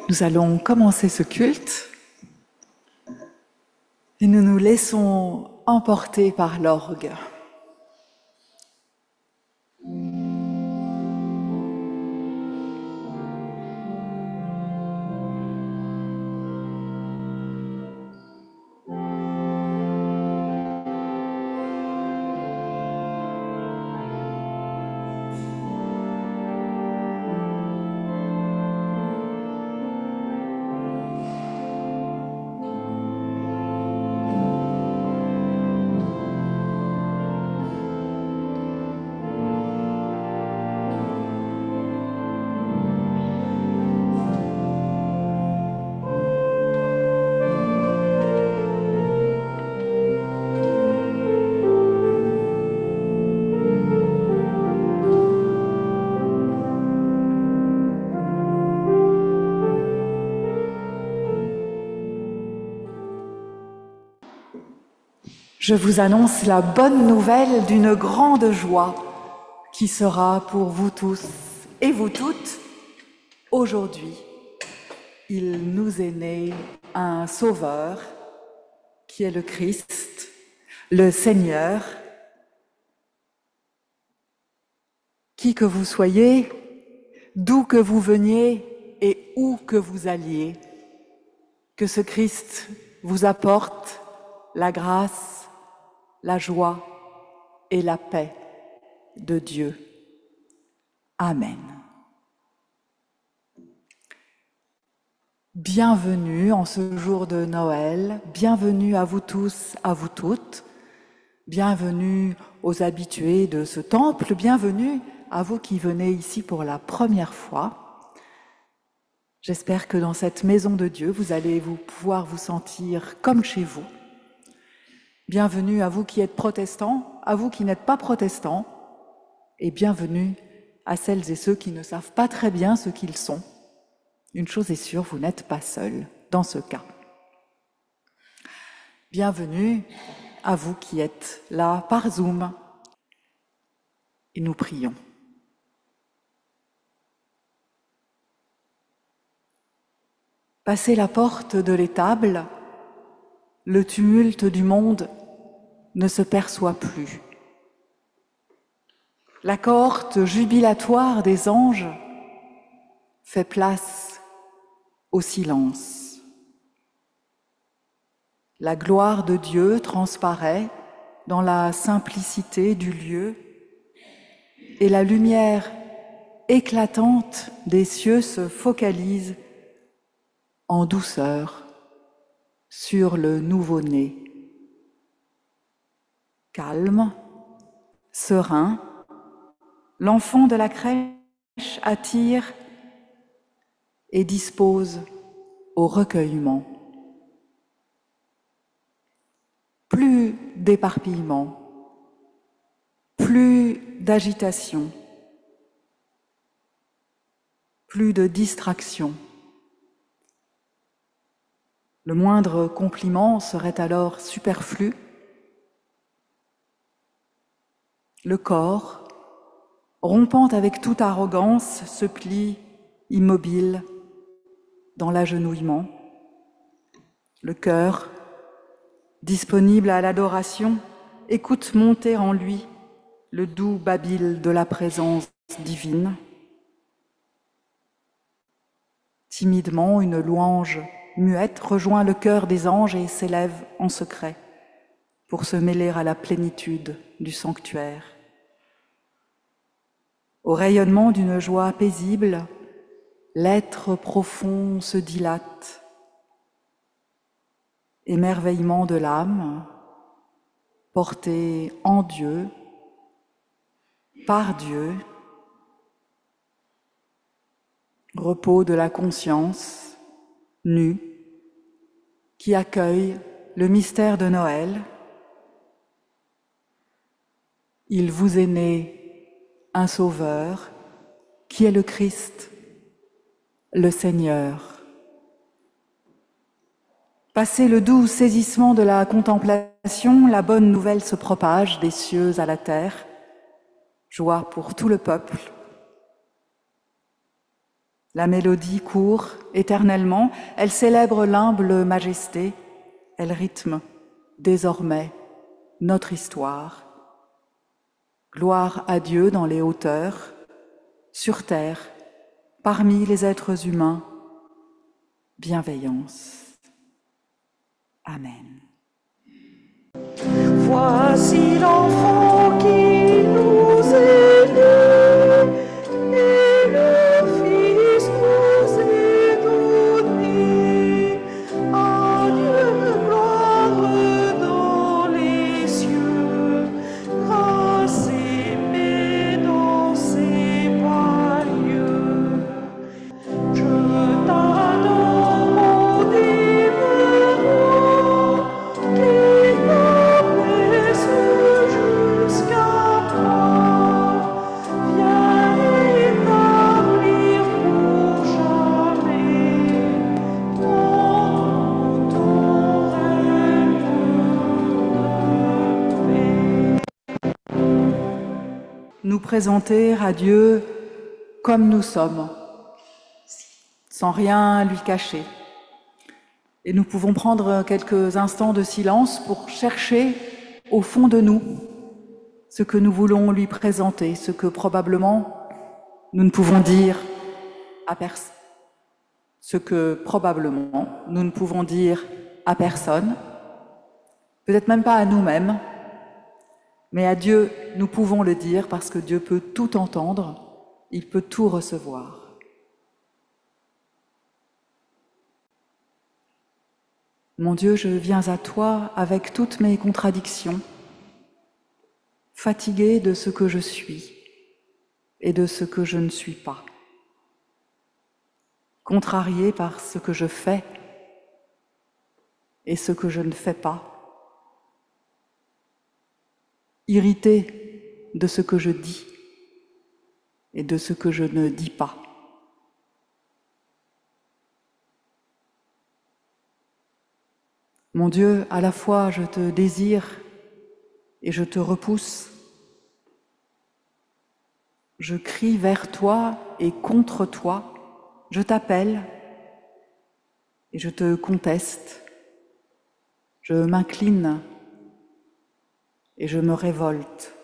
Nous allons commencer ce culte et nous nous laissons emporter par l'orgue. Je vous annonce la bonne nouvelle d'une grande joie qui sera pour vous tous et vous toutes aujourd'hui. Il nous est né un Sauveur qui est le Christ, le Seigneur. Qui que vous soyez, d'où que vous veniez et où que vous alliez, que ce Christ vous apporte la grâce, la joie et la paix de Dieu. Amen. Bienvenue en ce jour de Noël, bienvenue à vous tous, à vous toutes, bienvenue aux habitués de ce temple, bienvenue à vous qui venez ici pour la première fois. J'espère que dans cette maison de Dieu, vous allez pouvoir vous sentir comme chez vous. Bienvenue à vous qui êtes protestants, à vous qui n'êtes pas protestants, et bienvenue à celles et ceux qui ne savent pas très bien ce qu'ils sont. Une chose est sûre, vous n'êtes pas seuls dans ce cas. Bienvenue à vous qui êtes là par Zoom, et nous prions. Passez la porte de l'étable, le tumulte du monde ne se perçoit plus. La cohorte jubilatoire des anges fait place au silence. La gloire de Dieu transparaît dans la simplicité du lieu et la lumière éclatante des cieux se focalise en douceur sur le nouveau-né. Calme, serein, l'enfant de la crèche attire et dispose au recueillement. Plus d'éparpillement, plus d'agitation, plus de distraction. Le moindre compliment serait alors superflu. Le corps, rompant avec toute arrogance, se plie immobile dans l'agenouillement. Le cœur, disponible à l'adoration, écoute monter en lui le doux babil de la présence divine. Timidement, une louange muette rejoint le chœur des anges et s'élève en secret pour se mêler à la plénitude du sanctuaire. Au rayonnement d'une joie paisible, l'être profond se dilate. Émerveillement de l'âme, porté en Dieu, par Dieu, repos de la conscience, nue, qui accueille le mystère de Noël. Il vous est né un Sauveur, qui est le Christ, le Seigneur. Passé le doux saisissement de la contemplation, la bonne nouvelle se propage des cieux à la terre, joie pour tout le peuple. La mélodie court éternellement, elle célèbre l'humble majesté, elle rythme désormais notre histoire. Gloire à Dieu dans les hauteurs, sur terre, parmi les êtres humains, bienveillance. Amen. Voici l'enfant qui nous est né, et le Fils nous est donné. À Dieu gloire dans les cieux, grâce aimée dans ses paliers. Je t'adore, mon dévouement, qui t'abaisse jusqu'à moi. Viens établir pour jamais dans ton règne de paix. Nous présenter à Dieu comme nous sommes, sans rien lui cacher. Et nous pouvons prendre quelques instants de silence pour chercher au fond de nous ce que nous voulons lui présenter, ce que probablement nous ne pouvons dire à personne, ce que probablement nous ne pouvons dire à personne, peut-être même pas à nous-mêmes, mais à Dieu nous pouvons le dire parce que Dieu peut tout entendre, il peut tout recevoir. Mon Dieu, je viens à toi avec toutes mes contradictions, fatiguée de ce que je suis et de ce que je ne suis pas, contrariée par ce que je fais et ce que je ne fais pas, irritée de ce que je dis et de ce que je ne dis pas. Mon Dieu, à la fois je te désire et je te repousse. Je crie vers toi et contre toi. Je t'appelle et je te conteste. Je m'incline et je me révolte.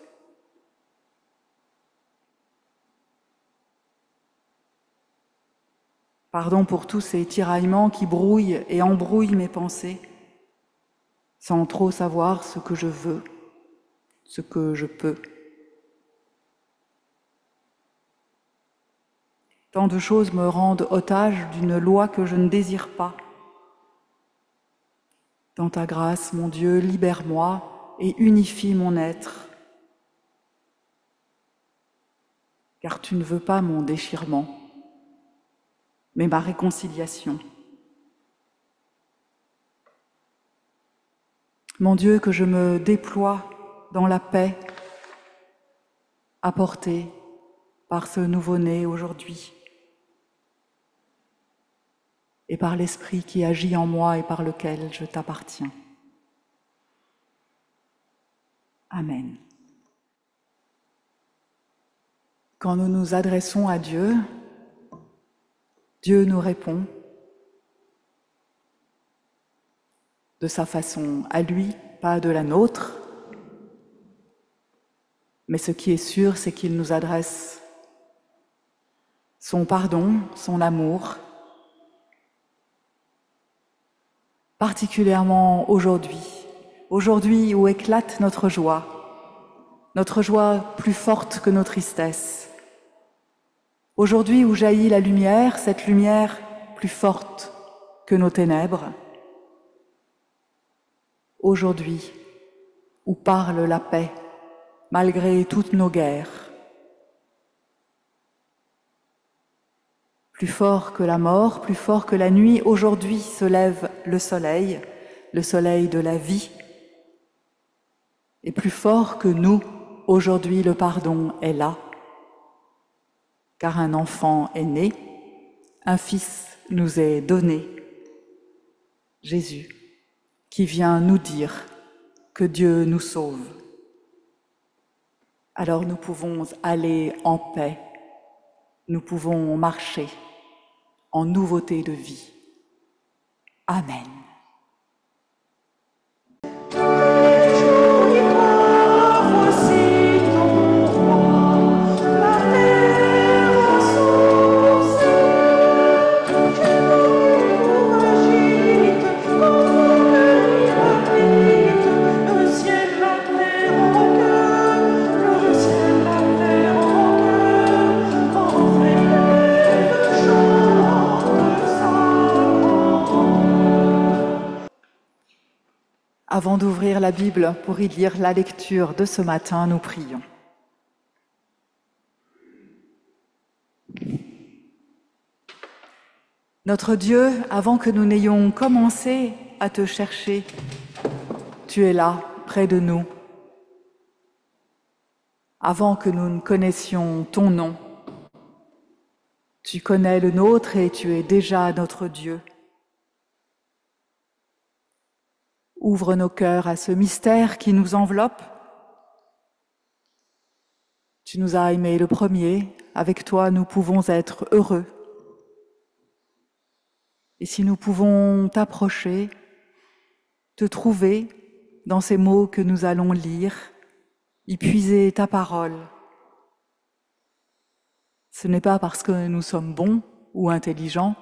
Pardon pour tous ces tiraillements qui brouillent et embrouillent mes pensées, sans trop savoir ce que je veux, ce que je peux. Tant de choses me rendent otage d'une loi que je ne désire pas. Dans ta grâce, mon Dieu, libère-moi et unifie mon être, car tu ne veux pas mon déchirement, mais ma réconciliation. Mon Dieu, que je me déploie dans la paix apportée par ce nouveau-né aujourd'hui et par l'Esprit qui agit en moi et par lequel je t'appartiens. Amen. Quand nous nous adressons à Dieu, Dieu nous répond de sa façon à lui, pas de la nôtre. Mais ce qui est sûr, c'est qu'il nous adresse son pardon, son amour, particulièrement aujourd'hui où éclate notre joie plus forte que nos tristesses, aujourd'hui où jaillit la lumière, cette lumière plus forte que nos ténèbres, aujourd'hui où parle la paix malgré toutes nos guerres. Plus fort que la mort, plus fort que la nuit, aujourd'hui se lève le soleil de la vie. Et plus fort que nous, aujourd'hui le pardon est là, car un enfant est né, un fils nous est donné, Jésus, qui vient nous dire que Dieu nous sauve. Alors nous pouvons aller en paix, nous pouvons marcher en nouveauté de vie. Amen. Avant d'ouvrir la Bible pour y lire la lecture de ce matin, nous prions. Notre Dieu, avant que nous n'ayons commencé à te chercher, tu es là, près de nous. Avant que nous ne connaissions ton nom, tu connais le nôtre et tu es déjà notre Dieu. Ouvre nos cœurs à ce mystère qui nous enveloppe. Tu nous as aimés le premier, avec toi nous pouvons être heureux. Et si nous pouvons t'approcher, te trouver dans ces mots que nous allons lire, y puiser ta parole, ce n'est pas parce que nous sommes bons ou intelligents,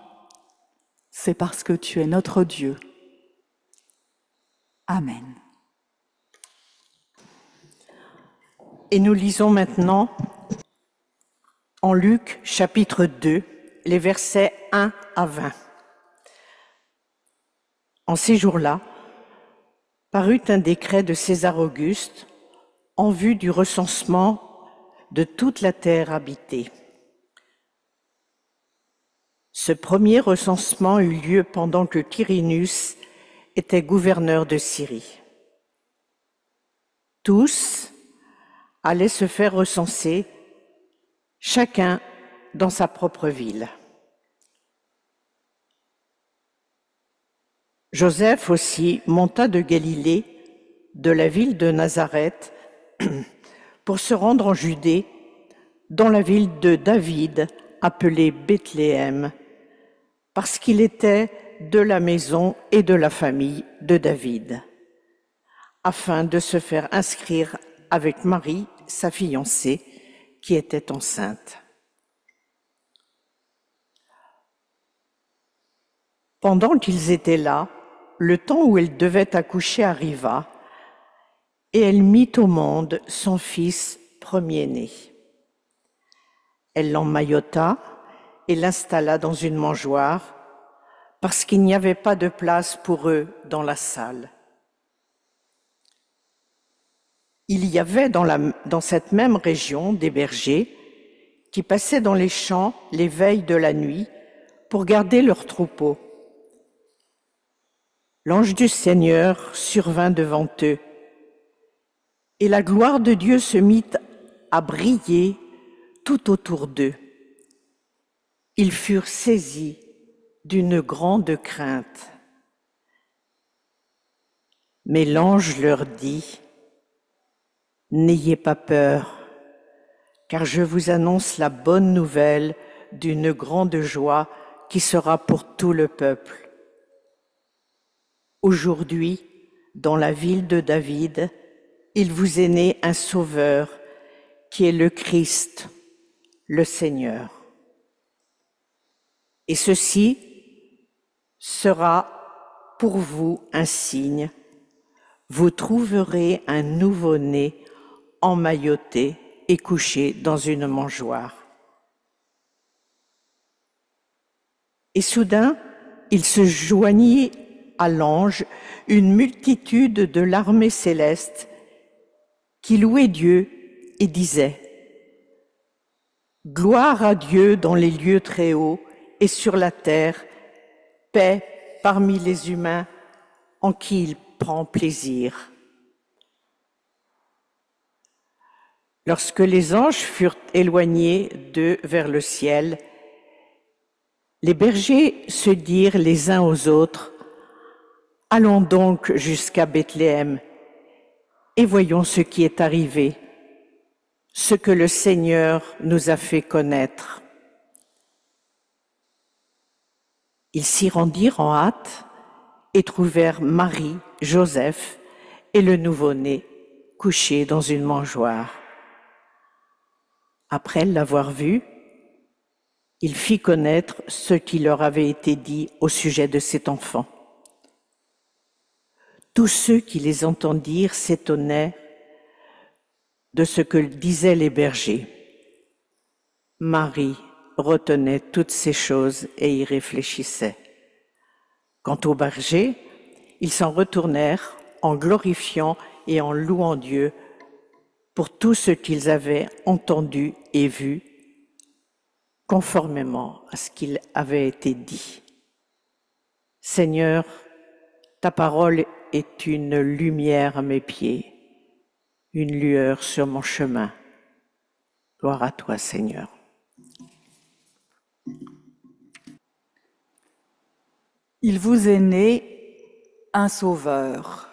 c'est parce que tu es notre Dieu. Amen. Et nous lisons maintenant en Luc chapitre 2, les versets 1 à 20. En ces jours-là, parut un décret de César Auguste en vue du recensement de toute la terre habitée. Ce premier recensement eut lieu pendant que Quirinus était gouverneur de Syrie. Tous allaient se faire recenser, chacun dans sa propre ville. Joseph aussi monta de Galilée, de la ville de Nazareth, pour se rendre en Judée, dans la ville de David, appelée Bethléem, parce qu'il était de la maison et de la famille de David, afin de se faire inscrire avec Marie, sa fiancée, qui était enceinte. Pendant qu'ils étaient là, le temps où elle devait accoucher arriva, et elle mit au monde son fils premier-né. Elle l'emmaillota et l'installa dans une mangeoire, parce qu'il n'y avait pas de place pour eux dans la salle. Il y avait dans cette même région des bergers qui passaient dans les champs les veilles de la nuit pour garder leurs troupeaux. L'ange du Seigneur survint devant eux, et la gloire de Dieu se mit à briller tout autour d'eux. Ils furent saisis d'une grande crainte. Mais l'ange leur dit : « N'ayez pas peur, car je vous annonce la bonne nouvelle d'une grande joie qui sera pour tout le peuple. Aujourd'hui, dans la ville de David, il vous est né un Sauveur, qui est le Christ, le Seigneur. Et ceci sera pour vous un signe. Vous trouverez un nouveau-né emmailloté et couché dans une mangeoire. » Et soudain, il se joignit à l'ange une multitude de l'armée céleste qui louait Dieu et disait : « Gloire à Dieu dans les lieux très hauts et sur la terre, paix parmi les humains en qui il prend plaisir. » Lorsque les anges furent éloignés d'eux vers le ciel, les bergers se dirent les uns aux autres : « Allons donc jusqu'à Bethléem et voyons ce qui est arrivé, ce que le Seigneur nous a fait connaître. » Ils s'y rendirent en hâte et trouvèrent Marie, Joseph et le nouveau-né couchés dans une mangeoire. Après l'avoir vu, il fit connaître ce qui leur avait été dit au sujet de cet enfant. Tous ceux qui les entendirent s'étonnaient de ce que disaient les bergers. Marie retenait toutes ces choses et y réfléchissait. Quant aux bergers, ils s'en retournèrent en glorifiant et en louant Dieu pour tout ce qu'ils avaient entendu et vu, conformément à ce qu'il avait été dit. Seigneur, ta parole est une lumière à mes pieds, une lueur sur mon chemin. Gloire à toi, Seigneur. Il vous est né un sauveur.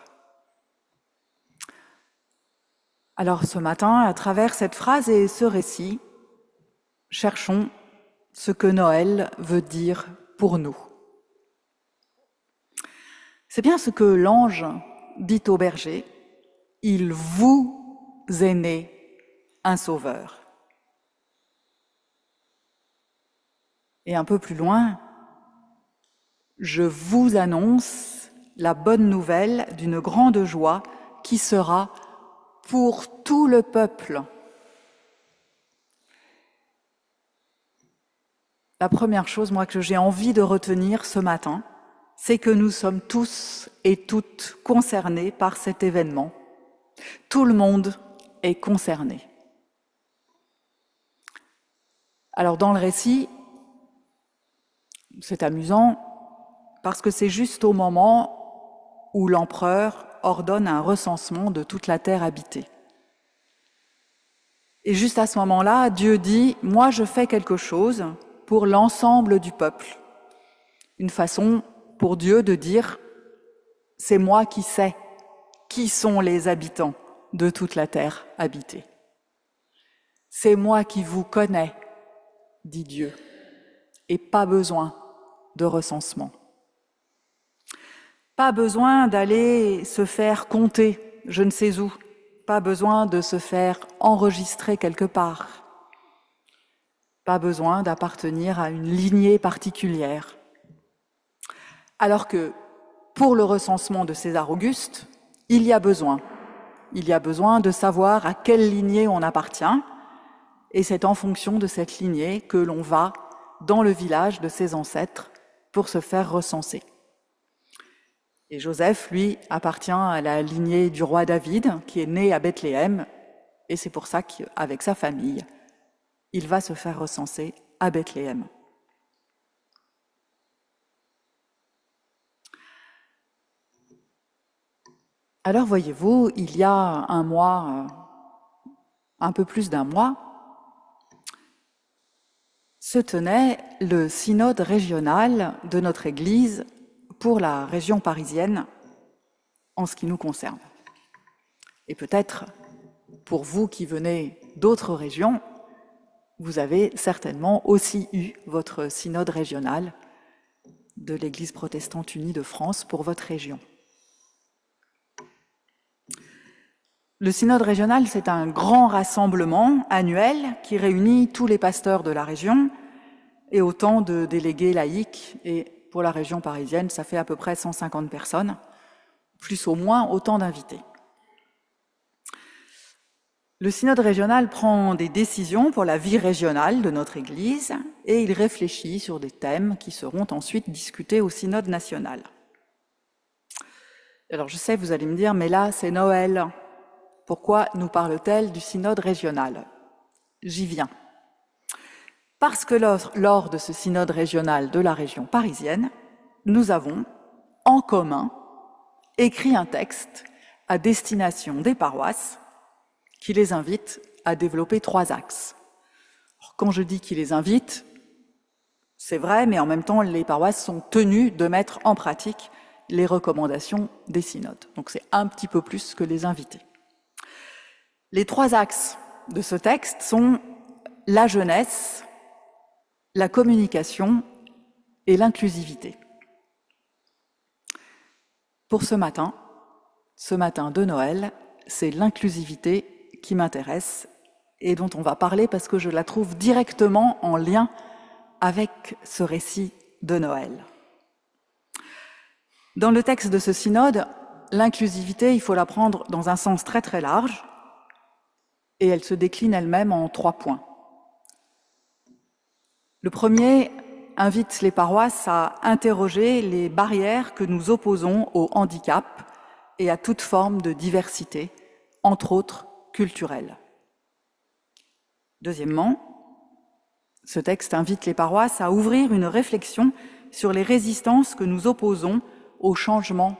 Alors ce matin, à travers cette phrase et ce récit, cherchons ce que Noël veut dire pour nous. C'est bien ce que l'ange dit au berger, « Il vous est né un sauveur ». Et un peu plus loin, « Je vous annonce la bonne nouvelle d'une grande joie qui sera pour tout le peuple ». La première chose, moi, que j'ai envie de retenir ce matin, c'est que nous sommes tous et toutes concernés par cet événement. Tout le monde est concerné. Alors dans le récit, c'est amusant parce que c'est juste au moment où l'empereur ordonne un recensement de toute la terre habitée. Et juste à ce moment-là, Dieu dit « Moi, je fais quelque chose pour l'ensemble du peuple ». Une façon pour Dieu de dire « C'est moi qui sais qui sont les habitants de toute la terre habitée. C'est moi qui vous connais, dit Dieu, et pas besoin de recensement. Pas besoin d'aller se faire compter, je ne sais où, pas besoin de se faire enregistrer quelque part, pas besoin d'appartenir à une lignée particulière. Alors que, pour le recensement de César Auguste, il y a besoin de savoir à quelle lignée on appartient, et c'est en fonction de cette lignée que l'on va dans le village de ses ancêtres pour se faire recenser. Et Joseph, lui, appartient à la lignée du roi David, qui est né à Bethléem, et c'est pour ça qu'avec sa famille, il va se faire recenser à Bethléem. Alors voyez-vous, il y a un mois, un peu plus d'un mois, se tenait le synode régional de notre Église pour la région parisienne en ce qui nous concerne. Et peut-être, pour vous qui venez d'autres régions, vous avez certainement aussi eu votre synode régional de l'Église protestante unie de France pour votre région. Le synode régional, c'est un grand rassemblement annuel qui réunit tous les pasteurs de la région et autant de délégués laïcs. Et pour la région parisienne, ça fait à peu près 150 personnes, plus ou moins autant d'invités. Le synode régional prend des décisions pour la vie régionale de notre Église et il réfléchit sur des thèmes qui seront ensuite discutés au synode national. Alors je sais, vous allez me dire, mais là, c'est Noël. Pourquoi nous parle-t-elle du synode régional? J'y viens. Parce que lors de ce synode régional de la région parisienne, nous avons, en commun, écrit un texte à destination des paroisses qui les invite à développer 3 axes. Alors, quand je dis qu'il les invite, c'est vrai, mais en même temps, les paroisses sont tenues de mettre en pratique les recommandations des synodes. Donc c'est un petit peu plus que les invités. Les 3 axes de ce texte sont la jeunesse, la communication et l'inclusivité. Pour ce matin de Noël, c'est l'inclusivité qui m'intéresse et dont on va parler parce que je la trouve directement en lien avec ce récit de Noël. Dans le texte de ce synode, l'inclusivité, il faut la prendre dans un sens très très large et elle se décline elle-même en 3 points. Le premier invite les paroisses à interroger les barrières que nous opposons au handicap et à toute forme de diversité, entre autres culturelle. Deuxièmement, ce texte invite les paroisses à ouvrir une réflexion sur les résistances que nous opposons au changement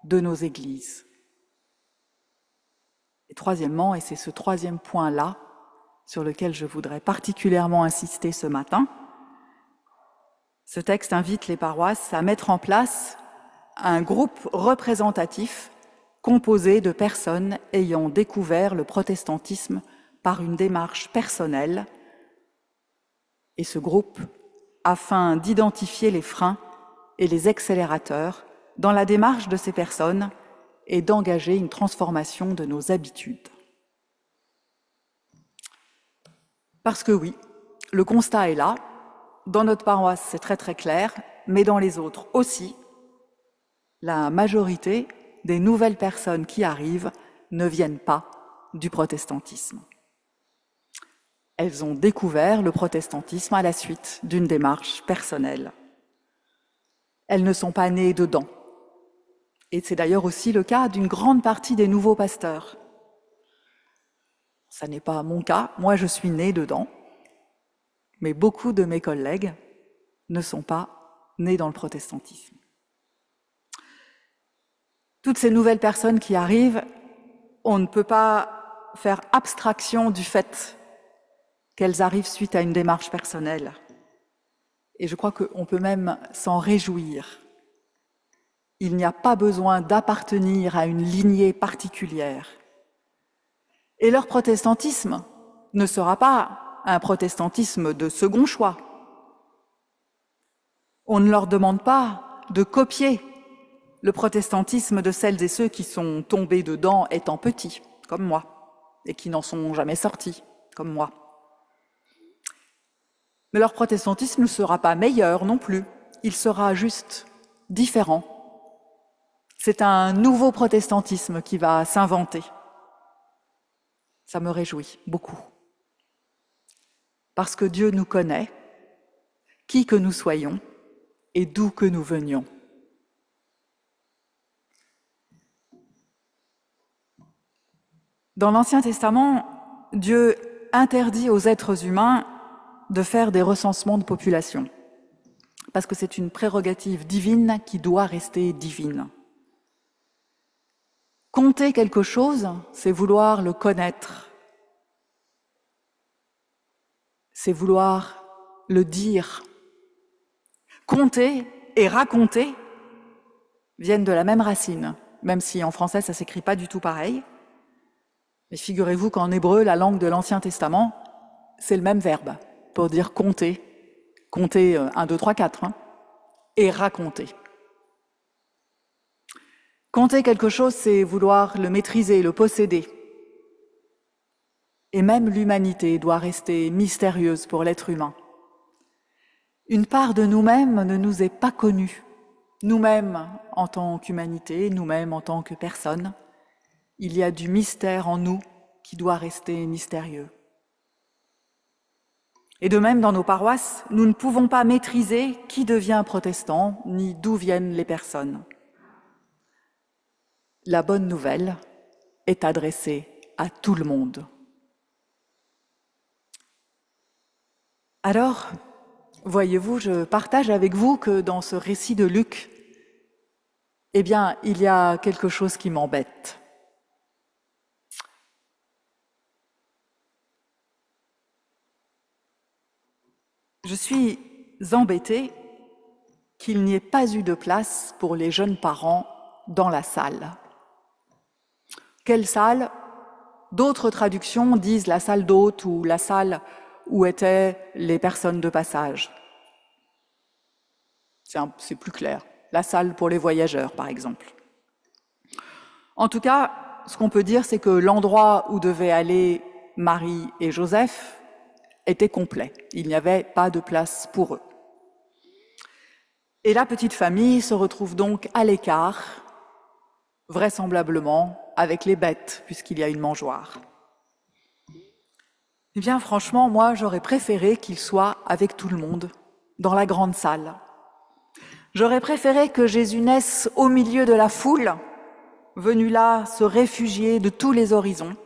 de nos églises. Et troisièmement, et c'est ce troisième point-là sur lequel je voudrais particulièrement insister ce matin, ce texte invite les paroisses à mettre en place un groupe représentatif composé de personnes ayant découvert le protestantisme par une démarche personnelle, et ce groupe afin d'identifier les freins et les accélérateurs dans la démarche de ces personnes et d'engager une transformation de nos habitudes. Parce que oui, le constat est là, dans notre paroisse c'est très très clair, mais dans les autres aussi, la majorité des nouvelles personnes qui arrivent ne viennent pas du protestantisme. Elles ont découvert le protestantisme à la suite d'une démarche personnelle. Elles ne sont pas nées dedans. Et c'est d'ailleurs aussi le cas d'une grande partie des nouveaux pasteurs. Ça n'est pas mon cas, moi je suis née dedans, mais beaucoup de mes collègues ne sont pas nés dans le protestantisme. Toutes ces nouvelles personnes qui arrivent, on ne peut pas faire abstraction du fait qu'elles arrivent suite à une démarche personnelle. Et je crois qu'on peut même s'en réjouir. Il n'y a pas besoin d'appartenir à une lignée particulière. Et leur protestantisme ne sera pas un protestantisme de second choix. On ne leur demande pas de copier le protestantisme de celles et ceux qui sont tombés dedans étant petits, comme moi, et qui n'en sont jamais sortis, comme moi. Mais leur protestantisme ne sera pas meilleur non plus, il sera juste différent. C'est un nouveau protestantisme qui va s'inventer. Ça me réjouit beaucoup. Parce que Dieu nous connaît, qui que nous soyons et d'où que nous venions. Dans l'Ancien Testament, Dieu interdit aux êtres humains de faire des recensements de population, parce que c'est une prérogative divine qui doit rester divine. Compter quelque chose, c'est vouloir le connaître, c'est vouloir le dire. Compter et raconter viennent de la même racine, même si en français ça s'écrit pas du tout pareil. Mais figurez-vous qu'en hébreu, la langue de l'Ancien Testament, c'est le même verbe pour dire compter. Compter 1, 2, 3, 4, et raconter. Compter quelque chose, c'est vouloir le maîtriser, le posséder. Et même l'humanité doit rester mystérieuse pour l'être humain. Une part de nous-mêmes ne nous est pas connue. Nous-mêmes en tant qu'humanité, nous-mêmes en tant que personnes, il y a du mystère en nous qui doit rester mystérieux. Et de même, dans nos paroisses, nous ne pouvons pas maîtriser qui devient protestant, ni d'où viennent les personnes. La bonne nouvelle est adressée à tout le monde. Alors, voyez-vous, je partage avec vous que dans ce récit de Luc, eh bien, il y a quelque chose qui m'embête. Je suis embêtée qu'il n'y ait pas eu de place pour les jeunes parents dans la salle. Quelle salle? D'autres traductions disent la salle d'hôtes ou la salle où étaient les personnes de passage. C'est plus clair. La salle pour les voyageurs, par exemple. En tout cas, ce qu'on peut dire, c'est que l'endroit où devaient aller Marie et Joseph était complet. Il n'y avait pas de place pour eux. Et la petite famille se retrouve donc à l'écart, vraisemblablement avec les bêtes, puisqu'il y a une mangeoire. Eh bien, franchement, moi, j'aurais préféré qu'il soit avec tout le monde, dans la grande salle. J'aurais préféré que Jésus naisse au milieu de la foule, venu là se réfugier de tous les horizons.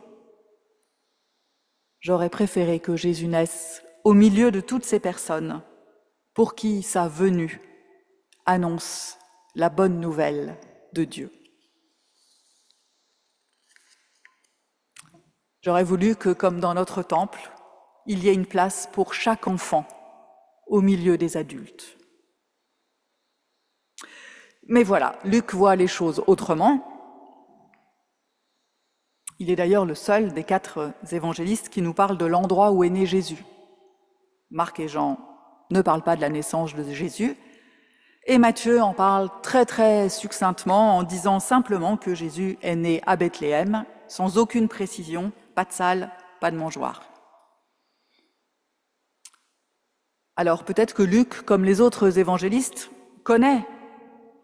J'aurais préféré que Jésus naisse au milieu de toutes ces personnes pour qui sa venue annonce la bonne nouvelle de Dieu. J'aurais voulu que, comme dans notre temple, il y ait une place pour chaque enfant au milieu des adultes. Mais voilà, Luc voit les choses autrement. Il est d'ailleurs le seul des 4 évangélistes qui nous parle de l'endroit où est né Jésus. Marc et Jean ne parlent pas de la naissance de Jésus, et Matthieu en parle très très succinctement en disant simplement que Jésus est né à Bethléem, sans aucune précision, pas de salle, pas de mangeoire. Alors peut-être que Luc, comme les autres évangélistes, connaît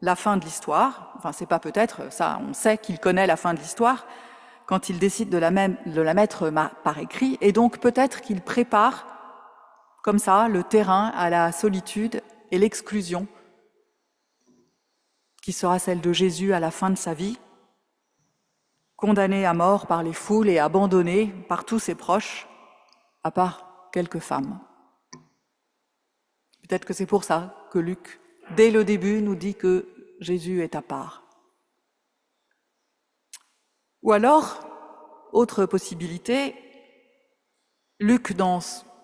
la fin de l'histoire, enfin c'est pas peut-être, ça on sait qu'il connaît la fin de l'histoire, quand il décide de la mettre par écrit, et donc peut-être qu'il prépare comme ça le terrain à la solitude et l'exclusion qui sera celle de Jésus à la fin de sa vie, condamné à mort par les foules et abandonné par tous ses proches, à part quelques femmes. Peut-être que c'est pour ça que Luc, dès le début, nous dit que Jésus est à part. Ou alors, autre possibilité, Luc,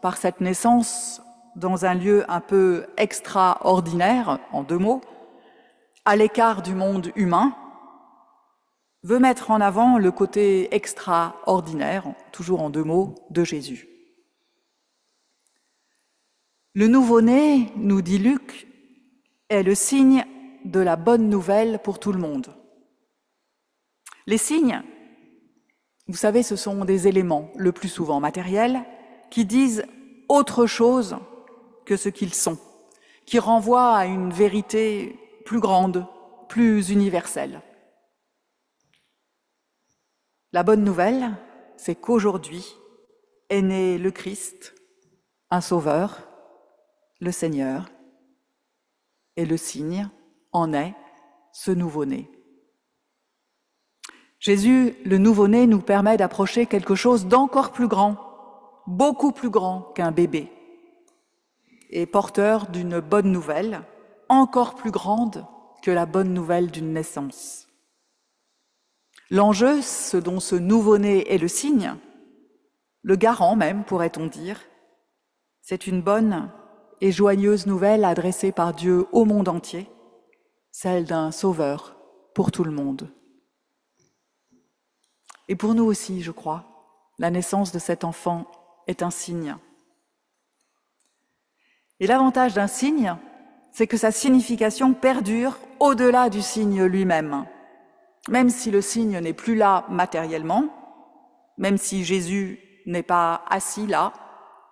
par cette naissance, dans un lieu un peu extraordinaire, en 2 mots, à l'écart du monde humain, veut mettre en avant le côté extraordinaire, toujours en 2 mots, de Jésus. Le nouveau-né, nous dit Luc, est le signe de la bonne nouvelle pour tout le monde. Les signes, vous savez, ce sont des éléments, le plus souvent matériels, qui disent autre chose que ce qu'ils sont, qui renvoient à une vérité plus grande, plus universelle. La bonne nouvelle, c'est qu'aujourd'hui est né le Christ, un sauveur, le Seigneur, et le signe en est ce nouveau-né. Jésus, le nouveau-né, nous permet d'approcher quelque chose d'encore plus grand, beaucoup plus grand qu'un bébé, et porteur d'une bonne nouvelle, encore plus grande que la bonne nouvelle d'une naissance. L'enjeu, ce dont ce nouveau-né est le signe, le garant même, pourrait-on dire, c'est une bonne et joyeuse nouvelle adressée par Dieu au monde entier, celle d'un sauveur pour tout le monde. Et pour nous aussi, je crois, la naissance de cet enfant est un signe. Et l'avantage d'un signe, c'est que sa signification perdure au-delà du signe lui-même. Même si le signe n'est plus là matériellement, même si Jésus n'est pas assis là,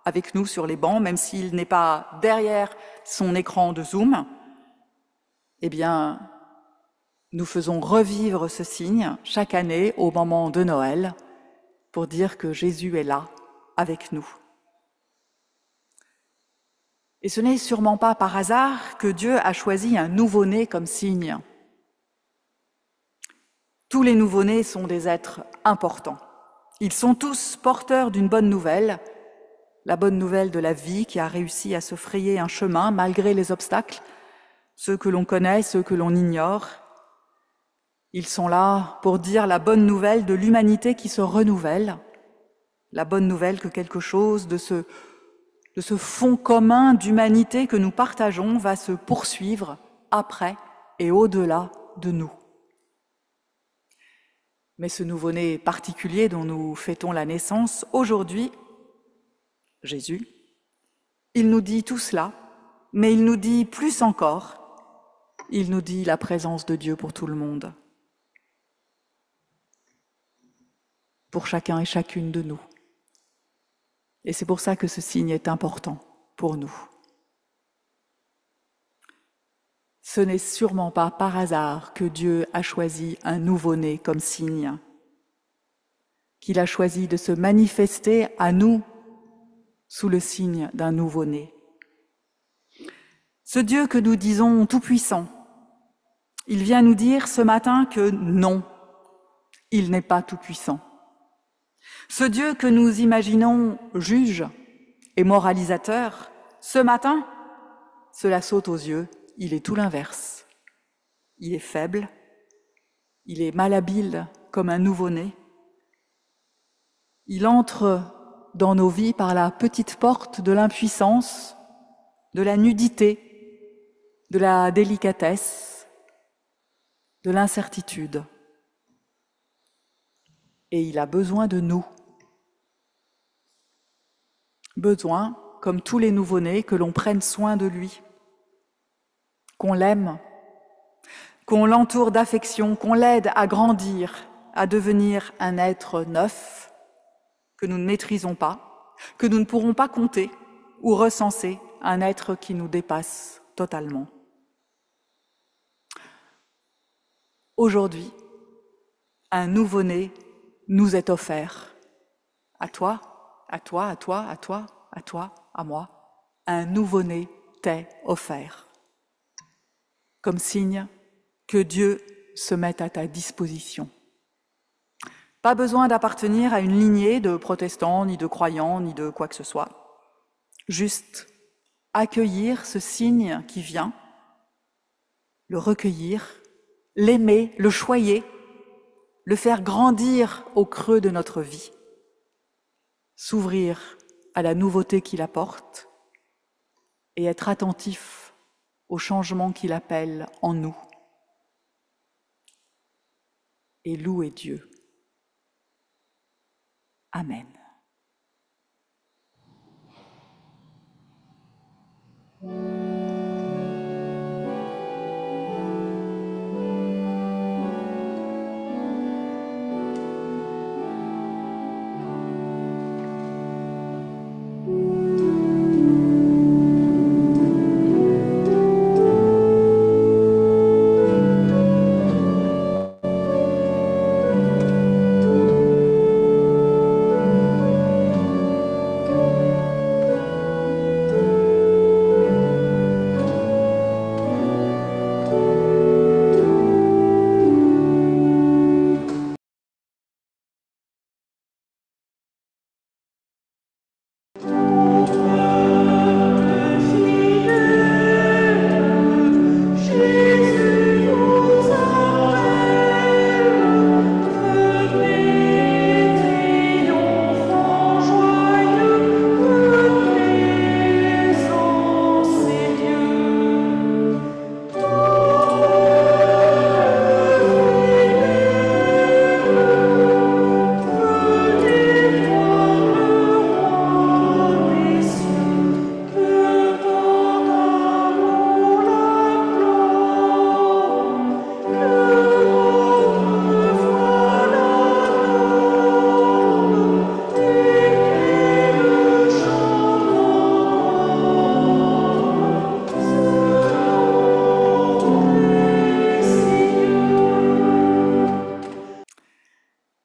avec nous sur les bancs, même s'il n'est pas derrière son écran de Zoom, eh bien, nous faisons revivre ce signe chaque année au moment de Noël pour dire que Jésus est là avec nous. Et ce n'est sûrement pas par hasard que Dieu a choisi un nouveau-né comme signe. Tous les nouveau-nés sont des êtres importants. Ils sont tous porteurs d'une bonne nouvelle, la bonne nouvelle de la vie qui a réussi à se frayer un chemin malgré les obstacles, ceux que l'on connaît, ceux que l'on ignore. Ils sont là pour dire la bonne nouvelle de l'humanité qui se renouvelle, la bonne nouvelle que quelque chose de ce fond commun d'humanité que nous partageons va se poursuivre après et au-delà de nous. Mais ce nouveau-né particulier dont nous fêtons la naissance aujourd'hui, Jésus, il nous dit tout cela, mais il nous dit plus encore, il nous dit la présence de Dieu pour tout le monde, pour chacun et chacune de nous. Et c'est pour ça que ce signe est important pour nous. Ce n'est sûrement pas par hasard que Dieu a choisi un nouveau-né comme signe, qu'il a choisi de se manifester à nous sous le signe d'un nouveau-né. Ce Dieu que nous disons tout-puissant, il vient nous dire ce matin que non, il n'est pas tout-puissant. Ce Dieu que nous imaginons juge et moralisateur, ce matin, cela saute aux yeux, il est tout l'inverse. Il est faible, il est malhabile comme un nouveau-né. Il entre dans nos vies par la petite porte de l'impuissance, de la nudité, de la délicatesse, de l'incertitude. Et il a besoin de nous. Besoin, comme tous les nouveau-nés, que l'on prenne soin de lui, qu'on l'aime, qu'on l'entoure d'affection, qu'on l'aide à grandir, à devenir un être neuf que nous ne maîtrisons pas, que nous ne pourrons pas compter ou recenser, un être qui nous dépasse totalement. Aujourd'hui, un nouveau-né nous est offert. À toi, à toi, à toi, à toi, à toi, à moi. Un nouveau-né t'est offert. Comme signe que Dieu se met à ta disposition. Pas besoin d'appartenir à une lignée de protestants, ni de croyants, ni de quoi que ce soit. Juste accueillir ce signe qui vient, le recueillir, l'aimer, le choyer, le faire grandir au creux de notre vie, s'ouvrir à la nouveauté qu'il apporte et être attentif au changement qu'il appelle en nous. Et louer Dieu. Amen.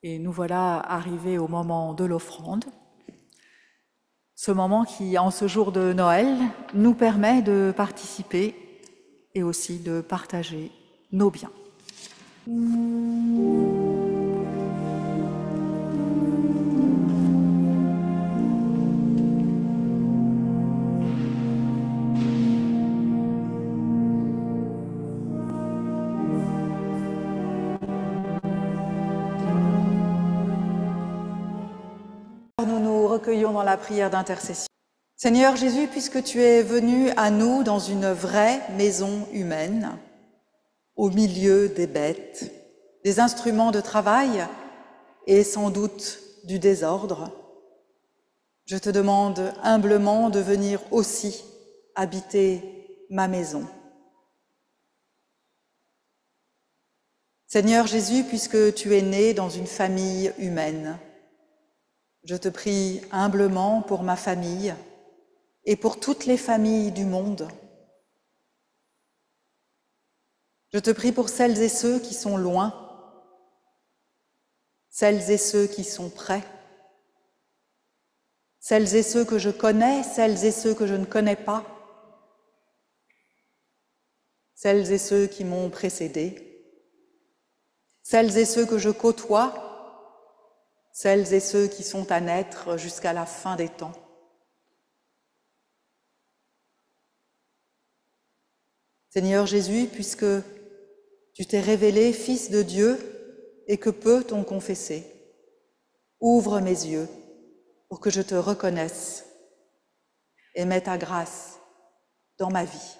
Et nous voilà arrivés au moment de l'offrande, ce moment qui, en ce jour de Noël, nous permet de participer et aussi de partager nos biens. Nous nous recueillons dans la prière d'intercession. Seigneur Jésus, puisque tu es venu à nous dans une vraie maison humaine, au milieu des bêtes, des instruments de travail et sans doute du désordre, je te demande humblement de venir aussi habiter ma maison. Seigneur Jésus, puisque tu es né dans une famille humaine, je te prie humblement pour ma famille et pour toutes les familles du monde. Je te prie pour celles et ceux qui sont loin, celles et ceux qui sont près, celles et ceux que je connais, celles et ceux que je ne connais pas, celles et ceux qui m'ont précédé, celles et ceux que je côtoie, celles et ceux qui sont à naître jusqu'à la fin des temps. Seigneur Jésus, puisque tu t'es révélé Fils de Dieu et que peu t'ont confessé, ouvre mes yeux pour que je te reconnaisse et mette ta grâce dans ma vie.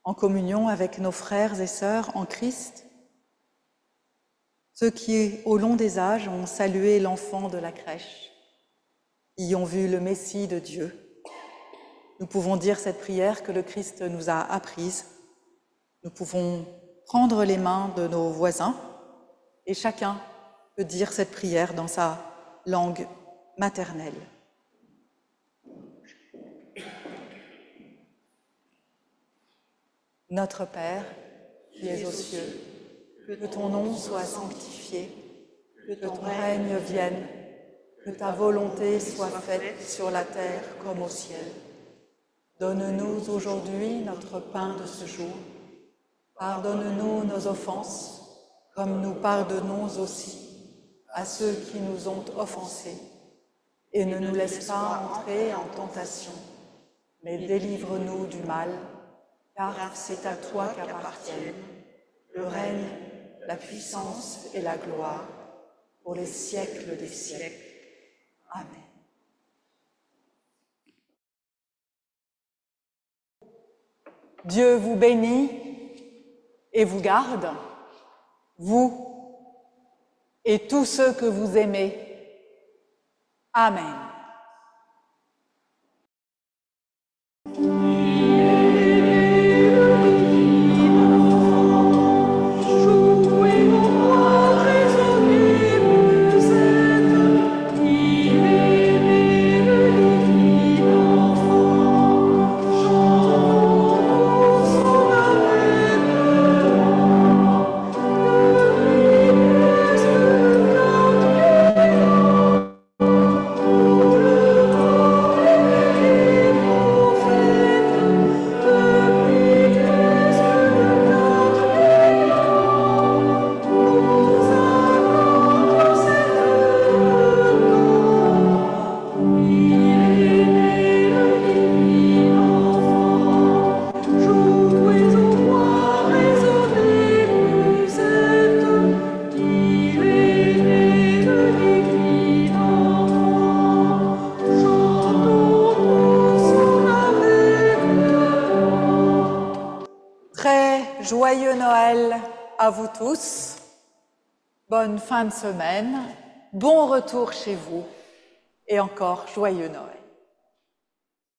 En communion avec nos frères et sœurs en Christ, ceux qui, au long des âges, ont salué l'enfant de la crèche, y ont vu le Messie de Dieu. Nous pouvons dire cette prière que le Christ nous a apprise. Nous pouvons prendre les mains de nos voisins et chacun peut dire cette prière dans sa langue maternelle. Notre Père, qui es aux cieux, que ton nom soit sanctifié, que ton règne vienne, que ta volonté soit faite sur la terre comme au ciel. Donne-nous aujourd'hui notre pain de ce jour. Pardonne-nous nos offenses, comme nous pardonnons aussi à ceux qui nous ont offensés. Et ne nous laisse pas entrer en tentation, mais délivre-nous du mal, car c'est à toi qu'appartiennent le règne, la puissance et la gloire pour les siècles des siècles. Amen. Dieu vous bénit et vous garde, vous et tous ceux que vous aimez. Amen. Joyeux Noël à vous tous, bonne fin de semaine, bon retour chez vous et encore joyeux Noël.